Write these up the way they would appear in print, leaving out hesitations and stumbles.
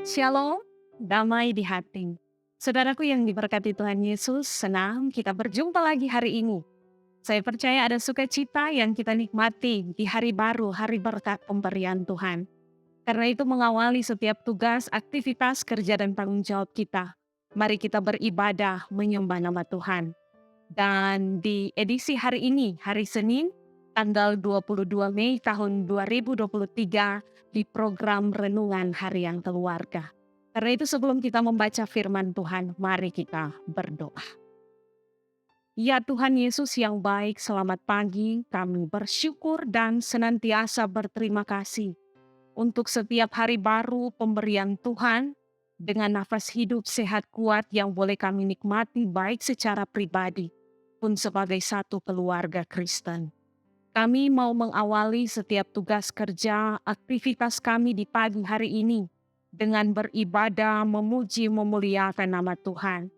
Shalom, damai di hati. Saudaraku yang diberkati Tuhan Yesus, senang kita berjumpa lagi hari ini. Saya percaya ada sukacita yang kita nikmati di hari baru, hari berkat pemberian Tuhan. Karena itu mengawali setiap tugas, aktivitas, kerja, dan tanggung jawab kita. Mari kita beribadah menyembah nama Tuhan. Dan di edisi hari ini, hari Senin, tanggal 22 Mei tahun 2023, di program Renungan Harian Keluarga. Karena itu sebelum kita membaca firman Tuhan, mari kita berdoa. Ya Tuhan Yesus yang baik, selamat pagi. Kami bersyukur dan senantiasa berterima kasih untuk setiap hari baru pemberian Tuhan dengan nafas hidup sehat kuat yang boleh kami nikmati baik secara pribadi pun sebagai satu keluarga Kristen. Kami mau mengawali setiap tugas kerja, aktivitas kami di pagi hari ini dengan beribadah, memuji, memuliakan nama Tuhan.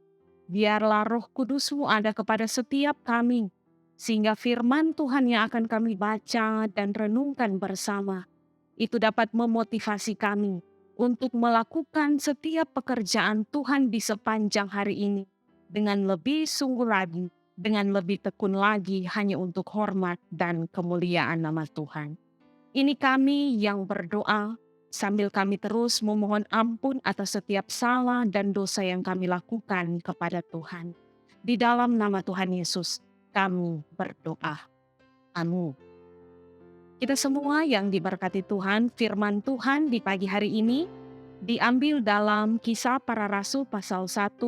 Biarlah Roh Kudus-Mu ada kepada setiap kami, sehingga firman Tuhan yang akan kami baca dan renungkan bersama, itu dapat memotivasi kami untuk melakukan setiap pekerjaan Tuhan di sepanjang hari ini dengan lebih sungguh lagi, dengan lebih tekun lagi hanya untuk hormat dan kemuliaan nama Tuhan. Ini kami yang berdoa sambil kami terus memohon ampun atas setiap salah dan dosa yang kami lakukan kepada Tuhan. Di dalam nama Tuhan Yesus kami berdoa. Amin. Kita semua yang diberkati Tuhan, firman Tuhan di pagi hari ini diambil dalam Kisah Para Rasul pasal 1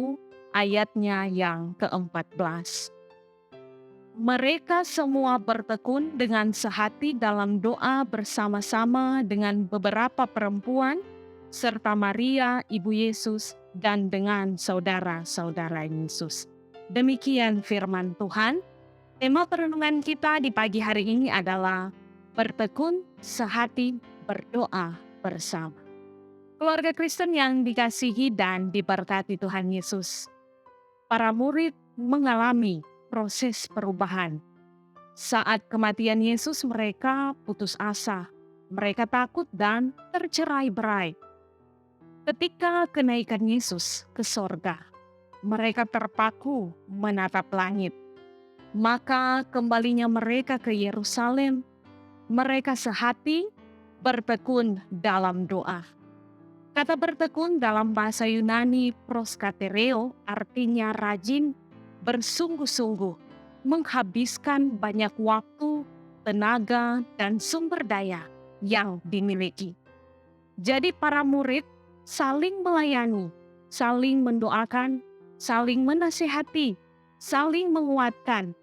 ayatnya yang ke-14. Mereka semua bertekun dengan sehati dalam doa bersama-sama dengan beberapa perempuan, serta Maria, Ibu Yesus, dan dengan saudara-saudara Yesus. Demikian firman Tuhan. Tema perenungan kita di pagi hari ini adalah bertekun sehati berdoa bersama. Keluarga Kristen yang dikasihi dan diberkati Tuhan Yesus. Para murid mengalami proses perubahan. Saat kematian Yesus mereka putus asa. Mereka takut dan tercerai-berai. Ketika kenaikan Yesus ke sorga, mereka terpaku menatap langit. Maka kembalinya mereka ke Yerusalem, mereka sehati bertekun dalam doa. Kata bertekun dalam bahasa Yunani proskatereo artinya rajin, bersungguh-sungguh, menghabiskan banyak waktu, tenaga, dan sumber daya yang dimiliki. Jadi para murid saling melayani, saling mendoakan, saling menasihati, saling menguatkan,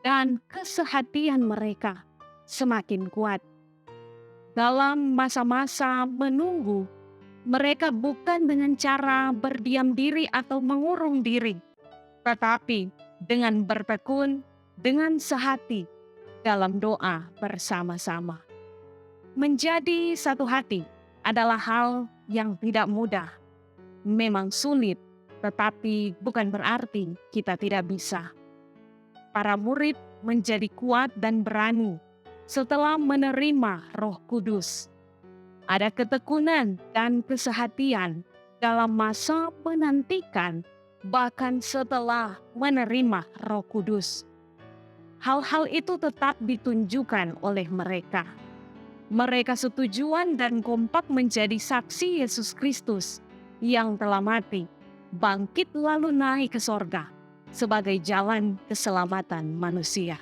dan kesehatian mereka semakin kuat. Dalam masa-masa menunggu, mereka bukan dengan cara berdiam diri atau mengurung diri, tetapi dengan bertekun, dengan sehati dalam doa bersama-sama. Menjadi satu hati adalah hal yang tidak mudah. Memang sulit, tetapi bukan berarti kita tidak bisa. Para murid menjadi kuat dan berani setelah menerima Roh Kudus. Ada ketekunan dan kesehatian dalam masa menantikan, bahkan setelah menerima Roh Kudus. Hal-hal itu tetap ditunjukkan oleh mereka. Mereka setujuan dan kompak menjadi saksi Yesus Kristus yang telah mati, bangkit lalu naik ke sorga sebagai jalan keselamatan manusia.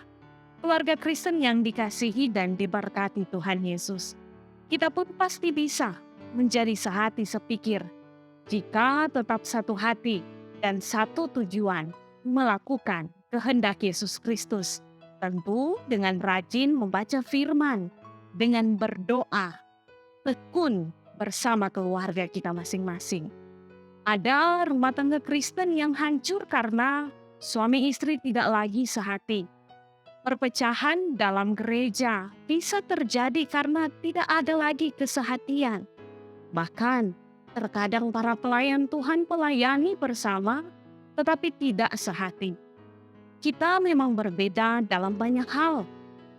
Keluarga Kristen yang dikasihi dan diberkati Tuhan Yesus, kita pun pasti bisa menjadi sehati sepikir jika tetap satu hati dan satu tujuan melakukan kehendak Yesus Kristus. Tentu dengan rajin membaca firman, dengan berdoa, tekun bersama keluarga kita masing-masing. Ada rumah tangga Kristen yang hancur karena suami istri tidak lagi sehati. Perpecahan dalam gereja bisa terjadi karena tidak ada lagi kesehatian. Bahkan terkadang para pelayan Tuhan pelayani bersama tetapi tidak sehati. Kita memang berbeda dalam banyak hal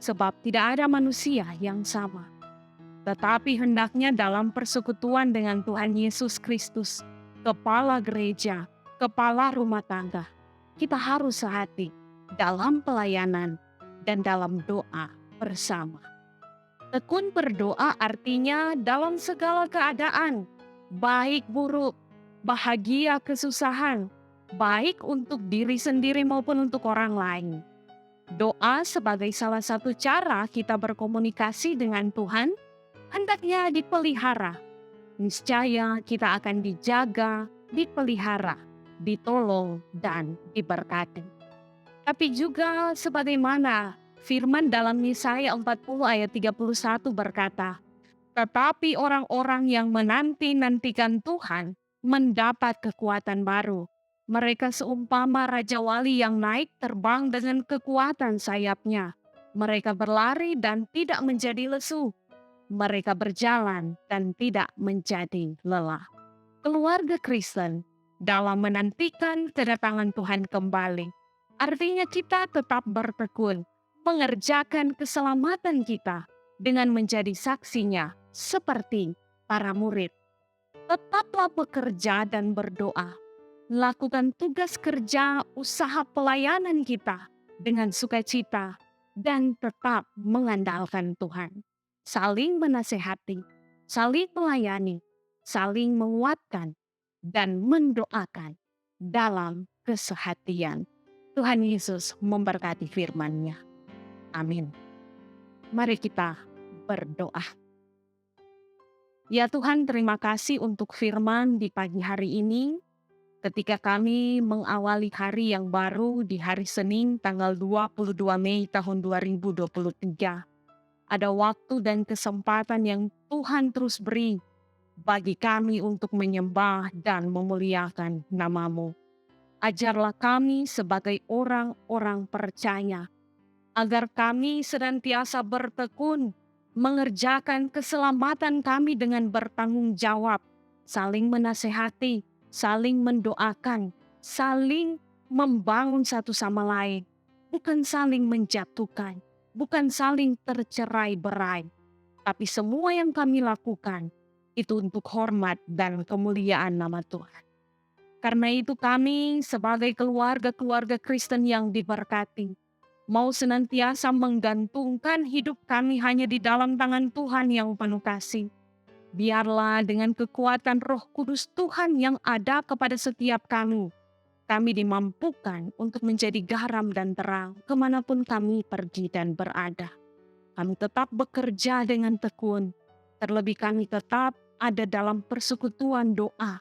sebab tidak ada manusia yang sama. tetapi hendaknya dalam persekutuan dengan Tuhan Yesus Kristus, kepala gereja, kepala rumah tangga. Kita harus sehati dalam pelayanan dan dalam doa bersama. Tekun berdoa artinya dalam segala keadaan, baik buruk, bahagia kesusahan, baik untuk diri sendiri maupun untuk orang lain. Doa sebagai salah satu cara kita berkomunikasi dengan Tuhan, hendaknya dipelihara. Niscaya kita akan dijaga, dipelihara, ditolong, dan diberkati. Tapi juga sebagaimana firman dalam Yesaya 40 ayat 31 berkata, tetapi orang-orang yang menanti-nantikan Tuhan mendapat kekuatan baru. Mereka seumpama Raja Wali yang naik terbang dengan kekuatan sayapnya. Mereka berlari dan tidak menjadi lesu. Mereka berjalan dan tidak menjadi lelah. Keluarga Kristen dalam menantikan kedatangan Tuhan kembali. Artinya kita tetap bertekun, mengerjakan keselamatan kita dengan menjadi saksinya seperti para murid. Tetaplah bekerja dan berdoa. Lakukan tugas kerja usaha pelayanan kita dengan sukacita dan tetap mengandalkan Tuhan. Saling menasehati, saling melayani, saling menguatkan, dan mendoakan dalam kesehatian. Tuhan Yesus memberkati firman-Nya. Amin. Mari kita berdoa. Ya Tuhan, terima kasih untuk firman di pagi hari ini. Ketika kami mengawali hari yang baru di hari Senin tanggal 22 Mei tahun 2023. Ada waktu dan kesempatan yang Tuhan terus beri bagi kami untuk menyembah dan memuliakan nama-Mu. Ajarlah kami sebagai orang-orang percaya, agar kami senantiasa bertekun, mengerjakan keselamatan kami dengan bertanggung jawab, saling menasehati, saling mendoakan, saling membangun satu sama lain, bukan saling menjatuhkan, bukan saling tercerai-berai, tapi semua yang kami lakukan itu untuk hormat dan kemuliaan nama Tuhan. Karena itu kami sebagai keluarga-keluarga Kristen yang diberkati, mau senantiasa menggantungkan hidup kami hanya di dalam tangan Tuhan yang penuh kasih. Biarlah dengan kekuatan Roh Kudus Tuhan yang ada kepada setiap kami dimampukan untuk menjadi garam dan terang kemanapun kami pergi dan berada. Kami tetap bekerja dengan tekun, terlebih kami tetap ada dalam persekutuan doa,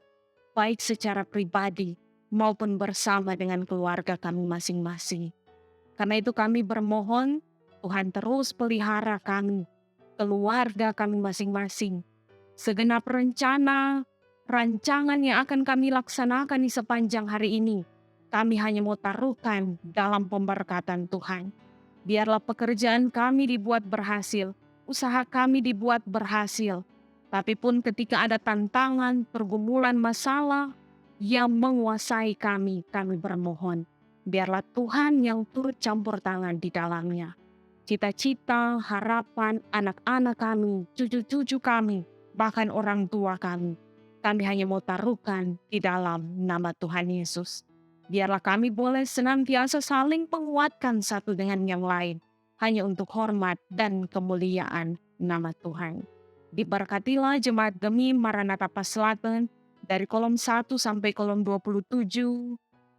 baik secara pribadi maupun bersama dengan keluarga kami masing-masing. Karena itu kami bermohon, Tuhan terus pelihara kami, keluarga kami masing-masing. Segenap rancangan yang akan kami laksanakan di sepanjang hari ini, kami hanya mau taruhkan dalam pemberkatan Tuhan. Biarlah pekerjaan kami dibuat berhasil, usaha kami dibuat berhasil. Tapi pun ketika ada tantangan, pergumulan, masalah yang menguasai kami bermohon, biarlah Tuhan yang turut campur tangan di dalamnya. Cita-cita, harapan anak-anak kami, cucu-cucu kami, bahkan orang tua kami hanya mau taruhkan di dalam nama Tuhan Yesus. Biarlah kami boleh senantiasa saling menguatkan satu dengan yang lain, hanya untuk hormat dan kemuliaan nama Tuhan. Diberkatilah jemaat Gemi Maranatha Selatan dari kolom 1 sampai kolom 27,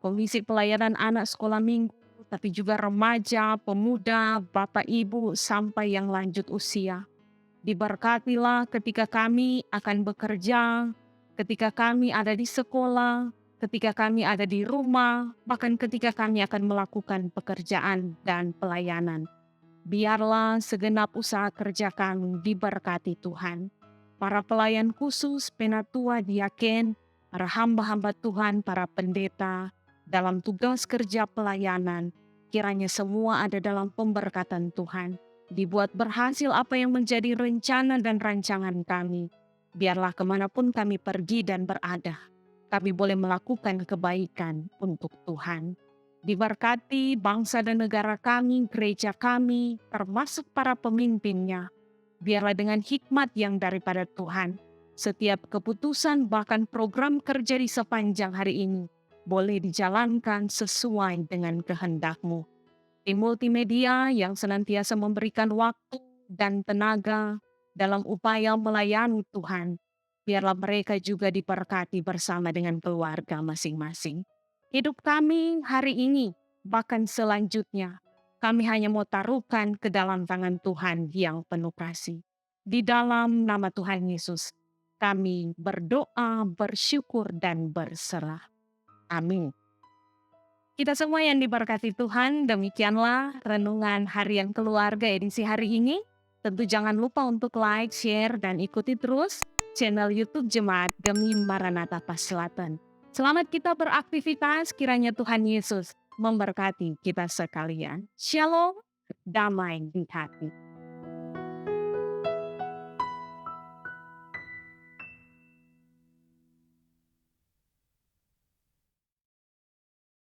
Komisi Pelayanan Anak Sekolah Minggu, tapi juga remaja, pemuda, Bapak Ibu sampai yang lanjut usia. Diberkatilah ketika kami akan bekerja, ketika kami ada di sekolah, ketika kami ada di rumah, bahkan ketika kami akan melakukan pekerjaan dan pelayanan. Biarlah segenap usaha kerja kami diberkati Tuhan. Para pelayan khusus, penatua, diaken, para hamba-hamba Tuhan, para pendeta, dalam tugas kerja pelayanan, kiranya semua ada dalam pemberkatan Tuhan. Dibuat berhasil apa yang menjadi rencana dan rancangan kami. Biarlah kemanapun kami pergi dan berada, kami boleh melakukan kebaikan untuk Tuhan. Diberkati bangsa dan negara kami, gereja kami, termasuk para pemimpinnya. Biarlah dengan hikmat yang daripada Tuhan, setiap keputusan bahkan program kerja di sepanjang hari ini boleh dijalankan sesuai dengan kehendak-Mu. Tim multimedia yang senantiasa memberikan waktu dan tenaga dalam upaya melayani Tuhan, biarlah mereka juga diberkati bersama dengan keluarga masing-masing. Hidup kami hari ini, bahkan selanjutnya, kami hanya mau taruhkan ke dalam tangan Tuhan yang penuh kasih. Di dalam nama Tuhan Yesus, kami berdoa, bersyukur, dan berserah. Amin. Kita semua yang diberkati Tuhan, demikianlah renungan harian keluarga edisi hari ini. Tentu jangan lupa untuk like, share, dan ikuti terus channel YouTube Jemaat Gemi Maranatha Paselatan. Selamat kita beraktivitas, kiranya Tuhan Yesus memberkati kita sekalian. Shalom, damai di hati.